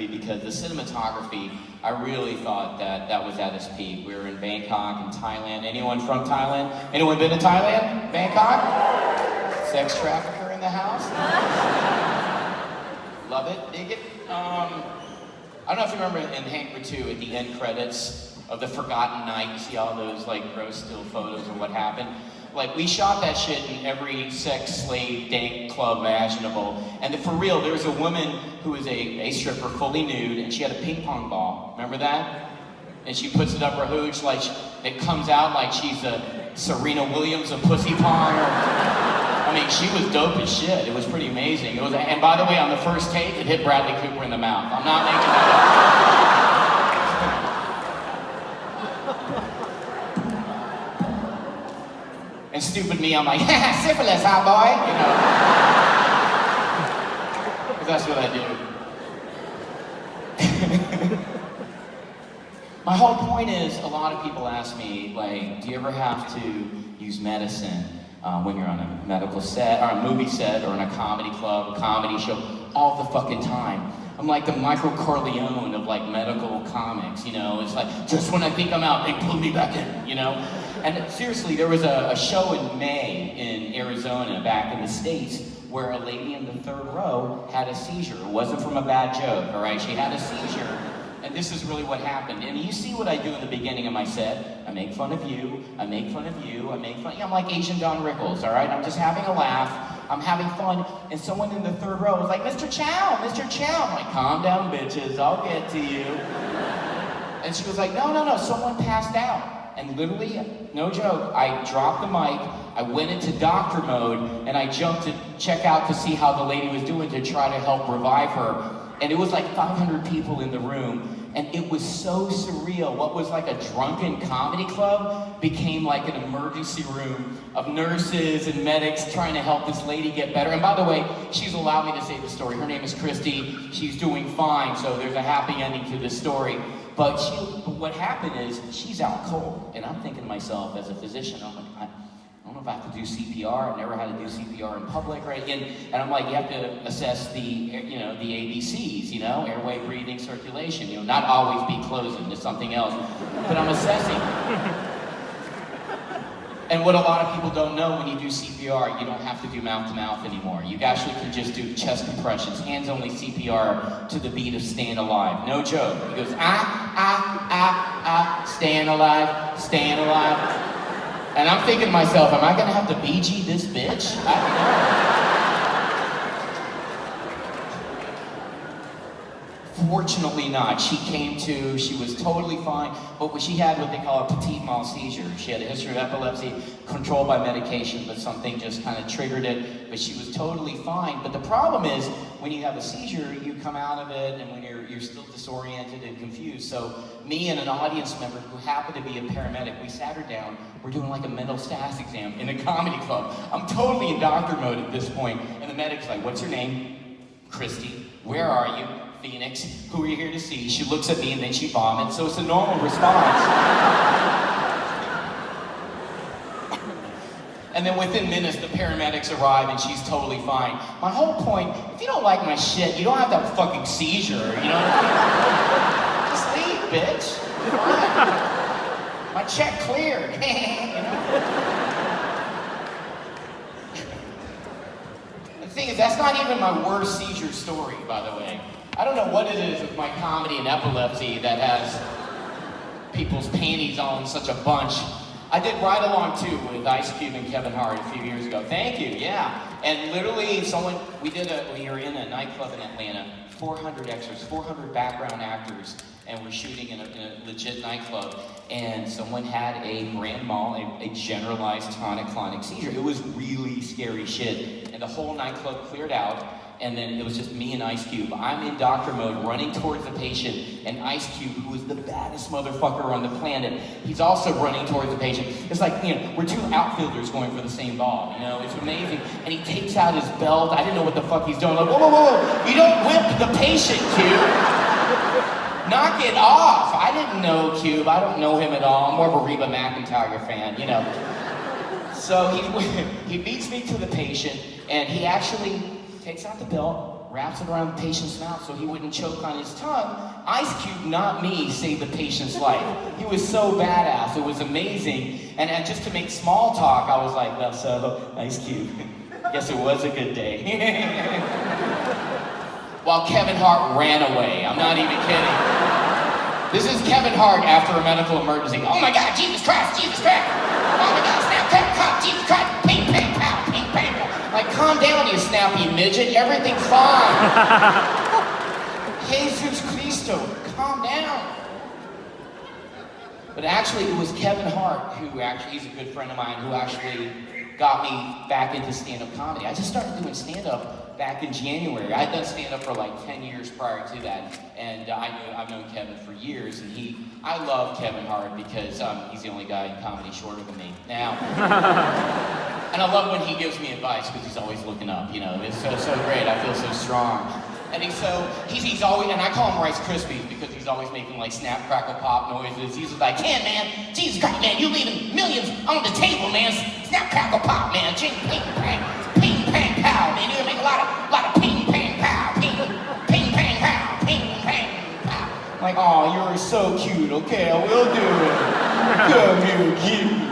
movie because the cinematography, I really thought that was at its peak. We were in Bangkok and Thailand. Anyone from Thailand? Anyone been to Thailand? Bangkok? Sex trafficker in the house? Love it, dig it. I don't know if you remember in Hangover 2 at the end credits of The Forgotten Night, you see all those like gross still photos of what happened. Like, we shot that shit in every sex, slave, dank club imaginable. And for real, there was a woman who was a stripper, fully nude, and she had a ping pong ball. Remember that? And she puts it up her hooch, like, it comes out like she's a Serena Williams of Pussy Pong. I mean, she was dope as shit. It was pretty amazing. And by the way, on the first take, it hit Bradley Cooper in the mouth. I'm not making that up. And stupid me, I'm like, syphilis, huh, boy? You know. Because that's what I do. My whole point is, a lot of people ask me, like, do you ever have to use medicine when you're on a medical set, or a movie set, or in a comedy club, a comedy show, all the fucking time? I'm like the Michael Corleone of like medical comics, you know? It's like, just when I think I'm out, they pull me back in, you know? And seriously, there was a show in May in Arizona, back in the States, where a lady in the third row had a seizure. It wasn't from a bad joke, all right? She had a seizure, and this is really what happened. And you see what I do in the beginning of my set. I make fun of you, I make fun of you, I make fun, I'm like Asian Don Rickles, all right? I'm just having a laugh, I'm having fun, and someone in the third row was like, Mr. Chow, Mr. Chow. I'm like, calm down, bitches, I'll get to you. And she was like, no, someone passed out. And literally, no joke, I dropped the mic, I went into doctor mode, and I jumped to check out to see how the lady was doing to try to help revive her. And it was like 500 people in the room, and it was so surreal. What was like a drunken comedy club became like an emergency room of nurses and medics trying to help this lady get better. And by the way, she's allowed me to say the story. Her name is Christy. She's doing fine, so there's a happy ending to this story. But what happened is, she's out cold. And I'm thinking to myself, as a physician, I'm like, I don't know if I have to do CPR. I've never had to do CPR in public, right? And I'm like, you have to assess the, you know, the ABCs, you know, airway, breathing, circulation, you know, not always be closing to something else. But I'm assessing. And what a lot of people don't know, when you do CPR, you don't have to do mouth-to-mouth anymore. You actually can just do chest compressions, hands-only CPR to the beat of Staying Alive. No joke. He goes, staying alive, staying alive. And I'm thinking to myself, am I gonna have to BG this bitch? I don't know. Fortunately not. She came to, she was totally fine, but she had what they call a petit mal seizure. She had a history of epilepsy, controlled by medication, but something just kind of triggered it, but she was totally fine. But the problem is, when you have a seizure, you come out of it, and when you're still disoriented and confused. So me and an audience member who happened to be a paramedic, we sat her down, we're doing like a mental status exam in a comedy club. I'm totally in doctor mode at this point, and the medic's like, what's your name? Christy. Where are you? Phoenix. Who are you here to see? She looks at me and then she vomits, so it's a normal response. And then within minutes, the paramedics arrive and she's totally fine. My whole point, if you don't like my shit, you don't have to have a fucking seizure, you know what I mean? Just leave, bitch. Fine. My check cleared. You know? The thing is, that's not even my worst seizure story, by the way. I don't know what it is with my comedy and epilepsy that has people's panties all in such a bunch. I did Ride Along 2 with Ice Cube and Kevin Hart a few years ago. Thank you, yeah. And literally, we were in a nightclub in Atlanta, 400 extras, 400 background actors, and we're shooting in a legit nightclub, and someone had a grand mal, a generalized tonic-clonic seizure. It was really scary shit, and the whole nightclub cleared out, and then it was just me and Ice Cube. I'm in doctor mode, running towards the patient, and Ice Cube, who is the baddest motherfucker on the planet, he's also running towards the patient. It's like, you know, we're two outfielders going for the same ball, you know, it's amazing. And he takes out his belt, I didn't know what the fuck he's doing, like, whoa, you don't whip the patient, Cube. Knock it off. I didn't know Cube, I don't know him at all, I'm more of a Reba McEntire fan, you know. So he beats me to the patient, and he actually takes out the belt, wraps it around the patient's mouth so he wouldn't choke on his tongue. Ice Cube, not me, saved the patient's life. He was so badass, it was amazing. And just to make small talk, I was like, well, so, Ice Cube, guess it was a good day. While Kevin Hart ran away, I'm not even kidding. This is Kevin Hart after a medical emergency. Oh my God, Jesus Christ, Jesus Christ. Oh my God, snap, crap, cop, Jesus Christ, ping, ping, pow, ping, ping, pow. Like, calm down, you snappy midget, everything's fine. Jesus Cristo, calm down. But actually, it was Kevin Hart who he's a good friend of mine, who actually got me back into stand-up comedy. I just started doing stand-up back in January. I had done stand-up for like 10 years prior to that, and I've known Kevin for years, and I love Kevin Hart because he's the only guy in comedy shorter than me. Now, and I love when he gives me advice because he's always looking up, you know. It's so great, I feel so strong. And he's always, and I call him Rice Krispies because he's always making like snap, crackle, pop noises. He's like, "Ken, man, Jesus Christ, man, you leaving millions on the table, man. Snap, crackle, pop, man. Ching, ping, pang, ping, pang, pow, man. You're gonna make a lot of ping, pang, pow, ping, ping, pang, pow, ping, pang, pow." I'm like, "Oh, you're so cute. Okay, I will do it. Come here, kitty."